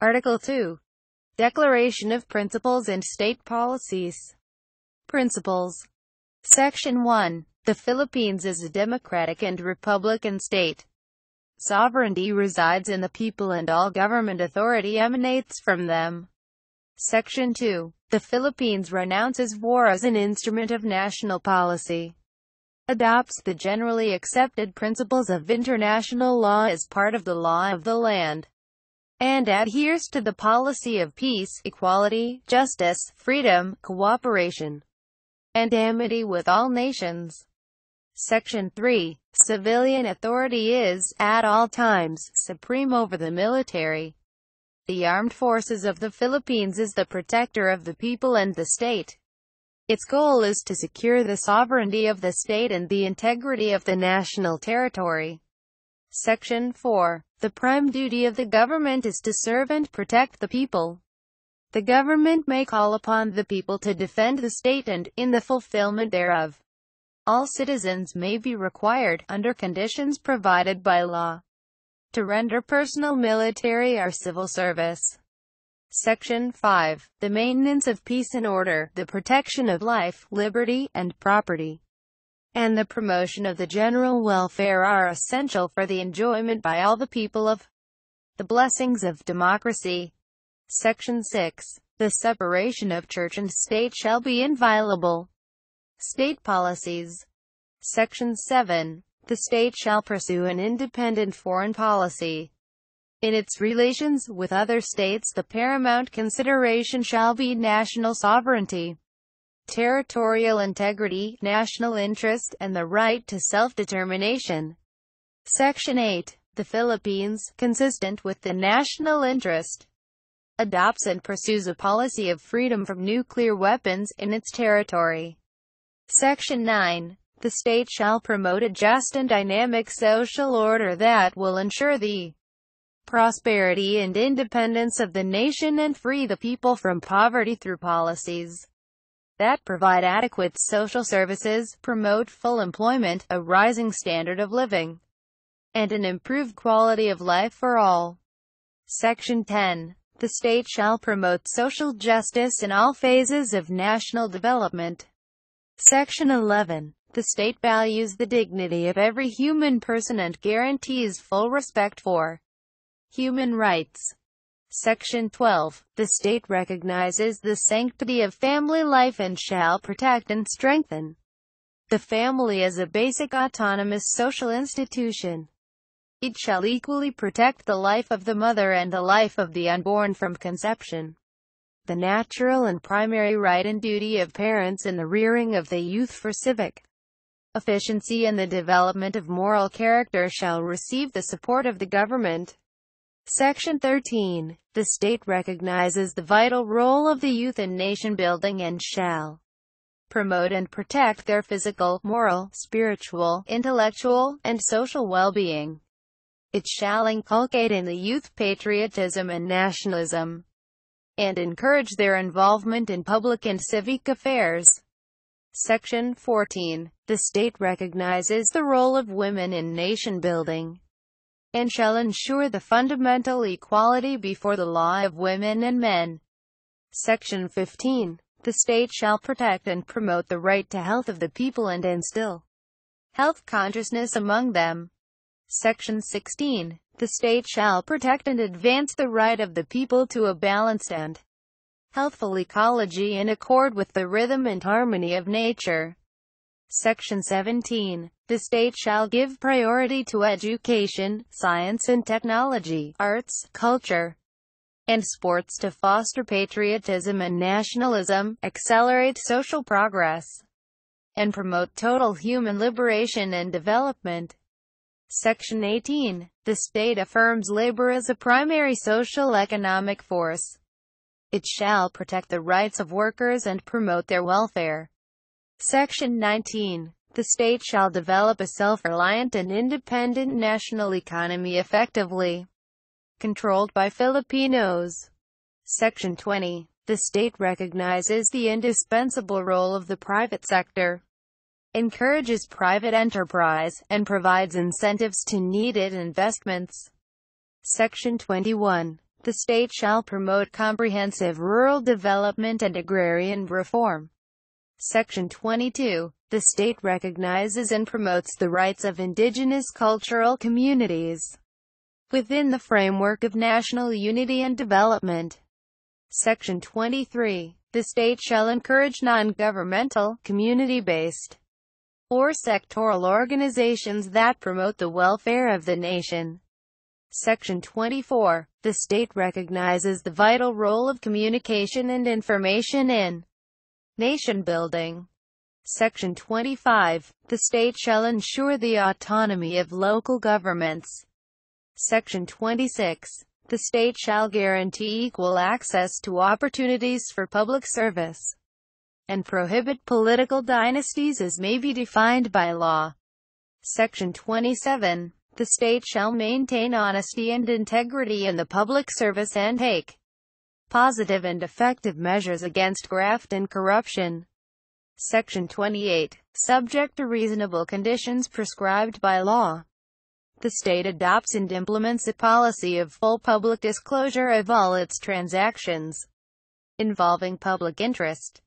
Article 2. Declaration of Principles and State Policies. Principles. Section 1. The Philippines is a democratic and republican state. Sovereignty resides in the people and all government authority emanates from them. Section 2. The Philippines renounces war as an instrument of national policy. Adopts the generally accepted principles of international law as part of the law of the land. And adheres to the policy of peace, equality, justice, freedom, cooperation, and amity with all nations. Section 3. Civilian authority is, at all times, supreme over the military. The armed forces of the Philippines is the protector of the people and the state. Its goal is to secure the sovereignty of the state and the integrity of the national territory. Section 4. The prime duty of the government is to serve and protect the people. The government may call upon the people to defend the state and, in the fulfillment thereof, all citizens may be required, under conditions provided by law, to render personal military or civil service. Section 5. The maintenance of peace and order, the protection of life, liberty, and property, and the promotion of the general welfare are essential for the enjoyment by all the people of the blessings of democracy. Section 6. The separation of church and state shall be inviolable. State policies. Section 7. The state shall pursue an independent foreign policy. In its relations with other states, the paramount consideration shall be national sovereignty, territorial integrity, national interest, and the right to self-determination. Section 8. The Philippines, consistent with the national interest, adopts and pursues a policy of freedom from nuclear weapons in its territory. Section 9. The state shall promote a just and dynamic social order that will ensure the prosperity and independence of the nation and free the people from poverty through policies that provide adequate social services, promote full employment, a rising standard of living, and an improved quality of life for all. Section 10. The state shall promote social justice in all phases of national development. Section 11. The state values the dignity of every human person and guarantees full respect for human rights. Section 12. The state recognizes the sanctity of family life and shall protect and strengthen the family as a basic autonomous social institution. It shall equally protect the life of the mother and the life of the unborn from conception, the natural and primary right and duty of parents in the rearing of the youth for civic efficiency and the development of moral character shall receive the support of the government. Section 13. The state recognizes the vital role of the youth in nation building and shall promote and protect their physical, moral, spiritual, intellectual, and social well-being. It shall inculcate in the youth patriotism and nationalism, and encourage their involvement in public and civic affairs. Section 14. The state recognizes the role of women in nation building, and shall ensure the fundamental equality before the law of women and men. Section 15. The state shall protect and promote the right to health of the people and instill health consciousness among them. Section 16. The state shall protect and advance the right of the people to a balanced and healthful ecology in accord with the rhythm and harmony of nature. Section 17. The state shall give priority to education, science and technology, arts, culture, and sports to foster patriotism and nationalism, accelerate social progress, and promote total human liberation and development. Section 18. The state affirms labor as a primary social economic force. It shall protect the rights of workers and promote their welfare. Section 19. The state shall develop a self-reliant and independent national economy effectively controlled by Filipinos. Section 20. The state recognizes the indispensable role of the private sector, encourages private enterprise, and provides incentives to needed investments. Section 21. The state shall promote comprehensive rural development and agrarian reform. Section 22. The state recognizes and promotes the rights of indigenous cultural communities within the framework of national unity and development. Section 23. The state shall encourage non-governmental, community-based, or sectoral organizations that promote the welfare of the nation. Section 24. The state recognizes the vital role of communication and information in nation building. Section 25. The state shall ensure the autonomy of local governments. Section 26. The state shall guarantee equal access to opportunities for public service and prohibit political dynasties as may be defined by law. Section 27. The state shall maintain honesty and integrity in the public service and take positive and effective measures against graft and corruption. Section 28. Subject to reasonable conditions prescribed by law, the state adopts and implements a policy of full public disclosure of all its transactions involving public interest.